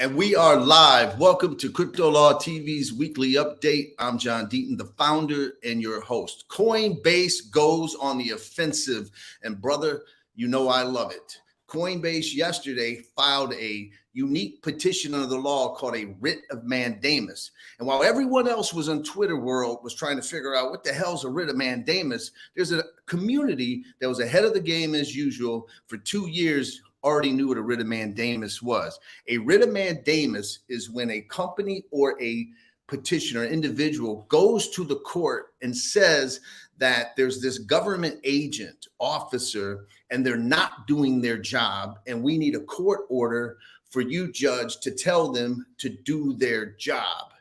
And we are live. Welcome to CryptoLaw TV's weekly update. I'm John Deaton, the founder and your host. Coinbase goes on the offensive. And brother, you know I love it. Coinbase yesterday filed a unique petition under the law called a writ of mandamus. And while everyone else was on Twitter world was trying to figure out what the hell's a writ of mandamus, there's a community that was ahead of the game as usual for 2 years. Already knew what a writ of mandamus was. A writ of mandamus is when a company or a petitioner, individual, goes to the court and says that there's this government agent, officer, and they're not doing their job, and we need a court order for you, judge, to tell them to do their job.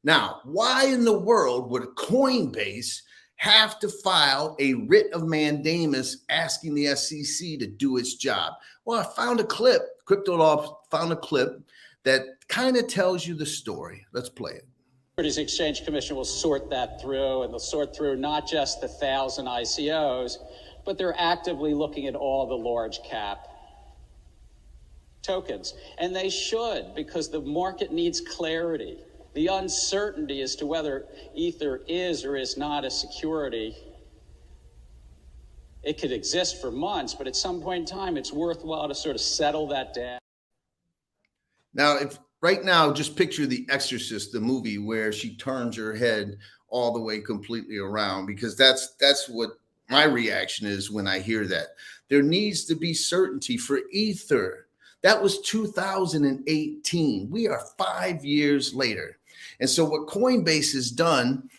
Now, why in the world would Coinbase have to file a writ of mandamus asking the SEC to do its job? Well, I found a clip. CryptoLaw found a clip that kind of tells you the story. Let's play it. Securities Exchange Commission will sort that through, and they'll sort through not just the 1,000 ICOs, but they're actively looking at all the large cap tokens. And they should, because the market needs clarity. The uncertainty as to whether Ether is or is not a security, it could exist for months, but at some point in time, it's worthwhile to sort of settle that down. Now, if right now, just picture The Exorcist, the movie where she turns her head all the way completely around, because that's what my reaction is when I hear that. There needs to be certainty for Ether. That was 2018. We are 5 years later. And so what Coinbase has done,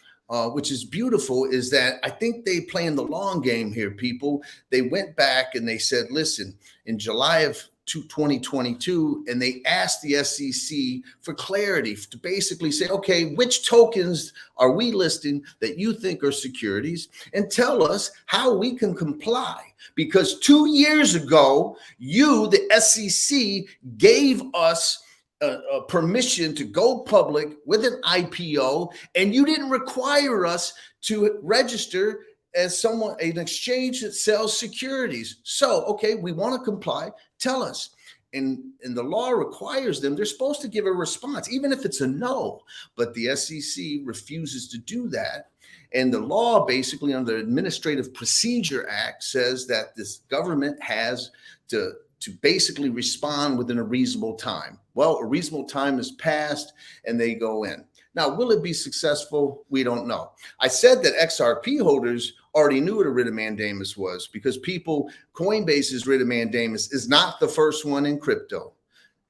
which is beautiful, is that I think they playing the long game here, people. They went back and they said, listen, in July of 2022, and they asked the SEC for clarity to basically say, okay, which tokens are we listing that you think are securities, and tell us how we can comply. Because 2 years ago, you, the SEC, gave us a permission to go public with an IPO, and you didn't require us to register as an exchange that sells securities. So, okay, we want to comply. Tell us. And the law requires them, they're supposed to give a response, even if it's a no. But the SEC refuses to do that. And the law, basically, under the Administrative Procedure Act, says that this government has to basically respond within a reasonable time. Well, a reasonable time has passed and they go in. Now, will it be successful? We don't know. I said that XRP holders already knew what a writ of mandamus was, because Coinbase's writ of mandamus is not the first one in crypto.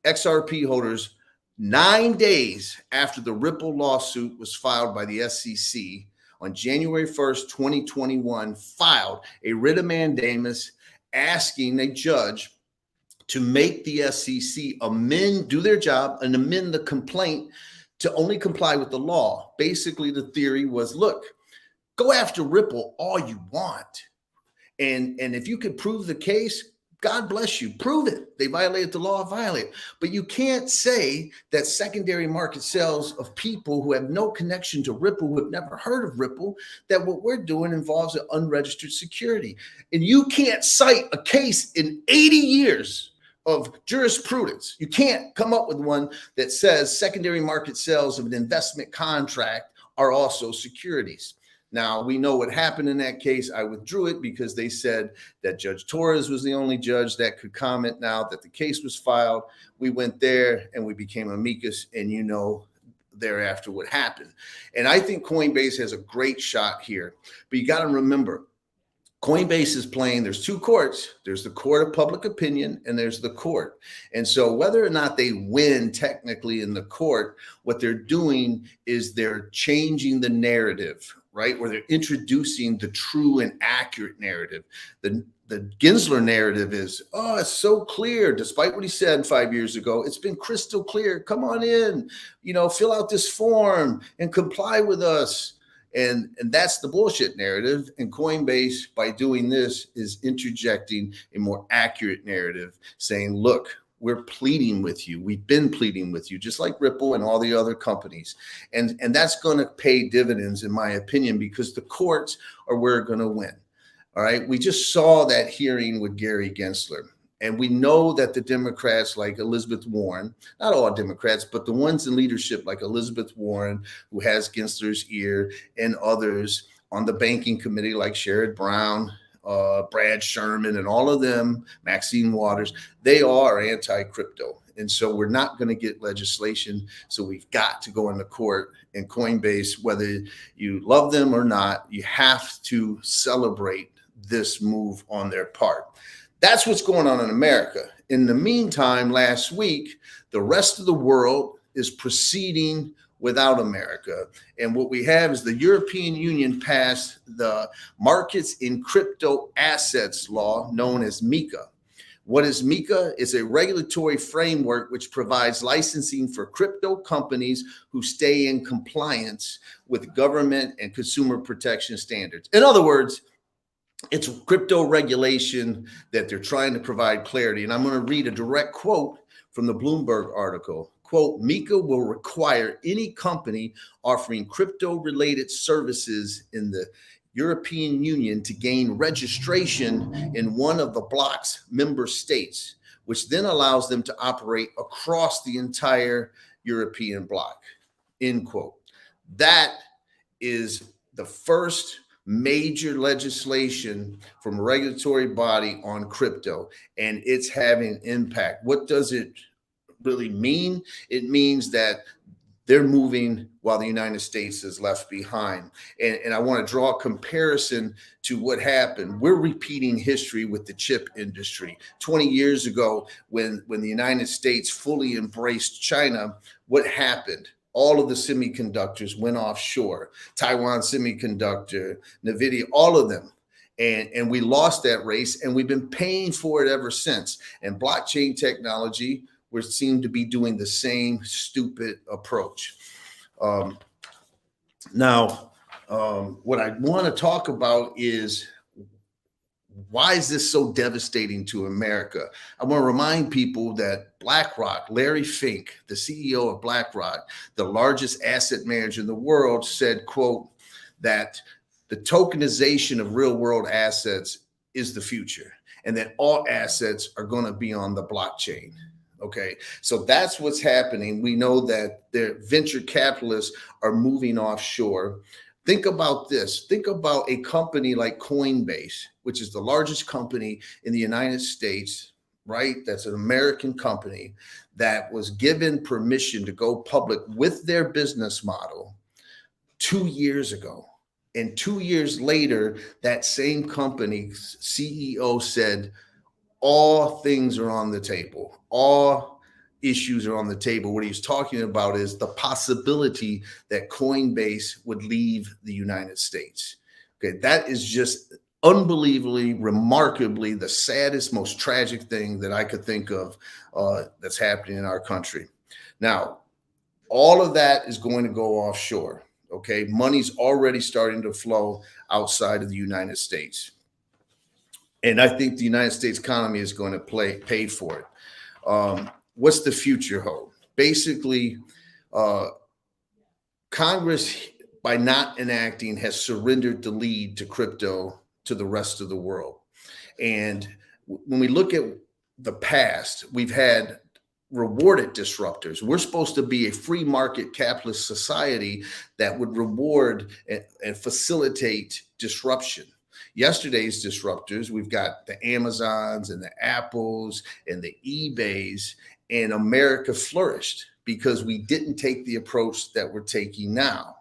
XRP holders, 9 days after the Ripple lawsuit was filed by the SEC on January 1st, 2021, filed a writ of mandamus asking a judge to make the SEC do their job and amend the complaint to only comply with the law. Basically, the theory was, look, go after Ripple all you want. And if you could prove the case, God bless you, prove it. They violated the law, violate. But you can't say that secondary market sales of people who have no connection to Ripple, who have never heard of Ripple, that what we're doing involves an unregistered security. And you can't cite a case in 80 years of jurisprudence. You can't come up with one that says secondary market sales of an investment contract are also securities. Now, we know what happened in that case. I withdrew it because they said that Judge Torres was the only judge that could comment now that the case was filed. We went there and we became amicus, and you know thereafter what happened. And I think Coinbase has a great shot here. But you got to remember, Coinbase is playing, there's two courts. There's the court of public opinion and there's the court. And so whether or not they win technically in the court, what they're doing is they're changing the narrative, right? Where they're introducing the true and accurate narrative. The Gensler narrative is, oh, it's so clear. Despite what he said 5 years ago, it's been crystal clear. Come on in, fill out this form and comply with us. And that's the bullshit narrative. And Coinbase, by doing this, is interjecting a more accurate narrative, saying, look, we're pleading with you. We've been pleading with you, just like Ripple and all the other companies. And that's going to pay dividends, in my opinion, because the courts are where we're going to win. All right. We just saw that hearing with Gary Gensler. And we know that the Democrats like Elizabeth Warren, not all Democrats, but the ones in leadership like Elizabeth Warren, who has Gensler's ear, and others on the banking committee like Sherrod Brown, Brad Sherman, and all of them, Maxine Waters, they are anti-crypto. And so we're not going to get legislation. So we've got to go into court, and Coinbase, whether you love them or not, you have to celebrate this move on their part. That's what's going on in America. In the meantime, last week, the rest of the world is proceeding without America. And what we have is the European Union passed the Markets in Crypto Assets Law, known as MiCA. What is MiCA? It's a regulatory framework which provides licensing for crypto companies who stay in compliance with government and consumer protection standards. In other words, it's crypto regulation that they're trying to provide clarity. And I'm going to read a direct quote from the Bloomberg article. Quote, MiCA will require any company offering crypto-related services in the European Union to gain registration in one of the bloc's member states, which then allows them to operate across the entire European bloc, end quote. That is the first major legislation from a regulatory body on crypto, and it's having impact. What does it really mean? It means that they're moving while the United States is left behind. And I want to draw a comparison to what happened. We're repeating history with the chip industry. 20 years ago, when the United States fully embraced China, what happened? All of the semiconductors went offshore. Taiwan Semiconductor, NVIDIA, all of them. And we lost that race, and we've been paying for it ever since. And blockchain technology, we seem to be doing the same stupid approach. Now, what I want to talk about is, why is this so devastating to America? I want to remind people that BlackRock, Larry Fink, the CEO of BlackRock, the largest asset manager in the world, said, quote, that the tokenization of real world assets is the future, and that all assets are going to be on the blockchain. Okay, so that's what's happening. We know that their venture capitalists are moving offshore. Think about this. Think about a company like Coinbase, which is the largest company in the United States, right? That's an American company that was given permission to go public with their business model 2 years ago. And 2 years later, that same company's CEO said, all things are on the table. All issues are on the table. What he's talking about is the possibility that Coinbase would leave the United States. Okay, that is just unbelievably, remarkably the saddest, most tragic thing that I could think of that's happening in our country. Now, all of that is going to go offshore. Okay, money's already starting to flow outside of the United States. And I think the United States economy is going to pay for it. What's the future hold? Basically, Congress, by not enacting, has surrendered the lead to crypto to the rest of the world. And when we look at the past, we've had rewarded disruptors. We're supposed to be a free market capitalist society that would reward and facilitate disruption. Yesterday's disruptors, we've got the Amazons and the Apples and the eBays, and America flourished because we didn't take the approach that we're taking now.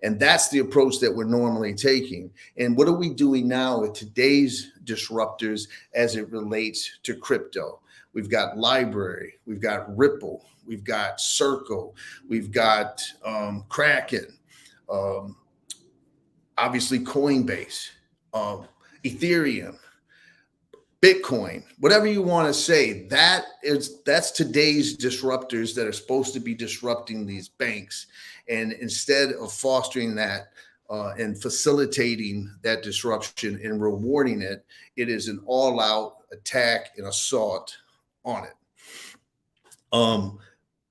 And that's the approach that we're normally taking. And what are we doing now with today's disruptors as it relates to crypto? We've got Library, we've got Ripple, we've got Circle, we've got Kraken, obviously Coinbase, Ethereum, Bitcoin, whatever you want to say. That's today's disruptors that are supposed to be disrupting these banks. And instead of fostering that and facilitating that disruption and rewarding it, it is an all-out attack and assault on it.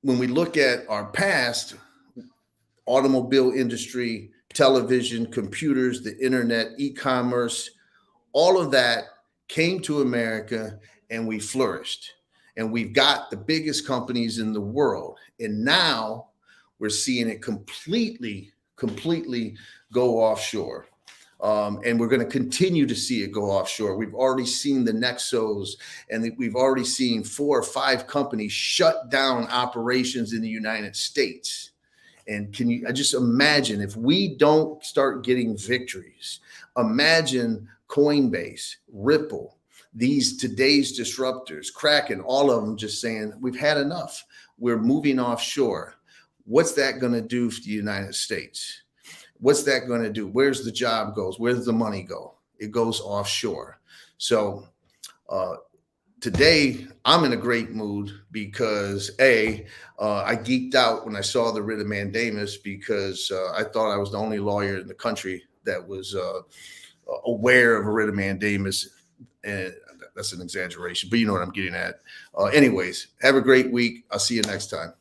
When we look at our past, automobile industry, television, computers, the internet, e-commerce, all of that came to America and we flourished. And we've got the biggest companies in the world. And now we're seeing it completely go offshore. And we're going to continue to see it go offshore. We've already seen the Nexos, and we've already seen 4 or 5 companies shut down operations in the United States. And I just imagine if we don't start getting victories, imagine Coinbase, Ripple, today's disruptors, Kraken, all of them just saying, we've had enough. We're moving offshore. What's that going to do for the United States? What's that going to do? Where's the job goes? Where does the money go? It goes offshore. So today I'm in a great mood because I geeked out when I saw the writ of mandamus, because I thought I was the only lawyer in the country that was aware of a writ of mandamus. And that's an exaggeration, but you know what I'm getting at. Anyways, have a great week. I'll see you next time.